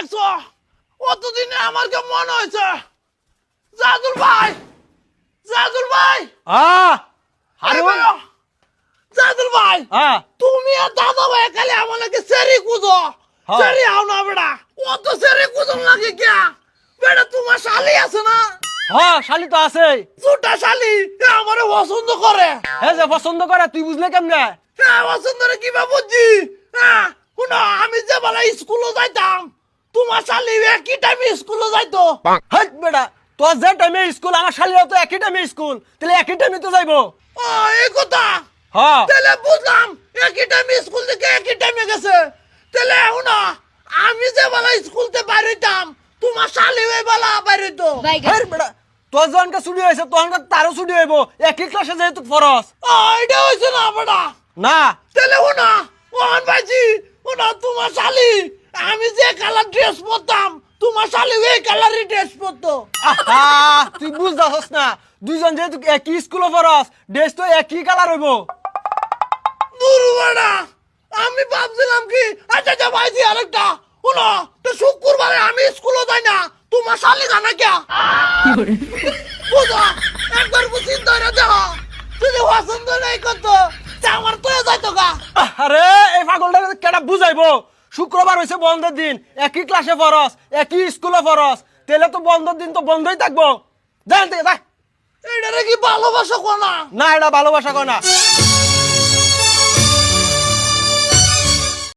দেখছো অতদিনে আমার কে মনে হয়েছে জাদুল ভাই আরে জাদুল ভাই তুমি আর দাদা ভাই খালি আমাকে সেরি কুদো সেরি আও না বেটা অত সেরি কুদো লাগে কে বেটা তোমার শালি আছে না শালি তো আছে ছোটা শালি আমারে পছন্দ করে যে পছন্দ করে তুই বুঝলে কেমনে পছন্দ করে কিবা বুঝছি শুনো আমি যে বেলা স্কুলে যাইতাম তোমার শালি একই টাইমে স্কুলে যাইতো হাট বেটা তোর যে টাইমে স্কুল আমার শালিরা তো একই টাইমে স্কুল তাহলে একই টাইমে তো যাইবো এই কথা তাহলে বুঝলাম একই টাইমে স্কুল থেকে একই টাইমে গেছে তাহলে শুনো আমি যে বেলা স্কুল থেকে বাইর হইতাম তোমার শালি ওই বেলা বাইর হইতো হাট বেটা তোর জনকে ছুটি হয়েছে তখনকে তারও ছুটি হইব একই ক্লাসে যেহেতু ফরস এটা হয়েছে না বেটা না তাহলে শুনো ওহান ভাইজি শুনো তোমার শালি আমি যে কালার ড্রেস পরতাম তোমার শালি ওই কালারই ড্রেস পরতো তুই বুঝতেছস না দুইজন যেহেতু একই স্কুলে ফরস ড্রেস তো একই কালার হইব দূর বেটা আমি ভাবছিলাম কি আচ্ছা ভাইজি আরেকটা শুনো তো শুক্রবারে আমি স্কুলে যাই না তোমার শালি গানা কে বুঝো একবার চিন্তা করে দেখো যদি পছন্দ নাই করতো আমার তো যাইতো গা আরে এই পাগলটা কেডা বুঝাইবো শুক্রবার হইছে বন্ধের দিন একই ক্লাসে ফরস একই স্কুলে ফরস তাহলে তো বন্ধের দিন তো বন্ধই থাকবো যাই থেকে যা এটা কি ভালোবাসা কোনা না এটা ভালোবাসা কয় না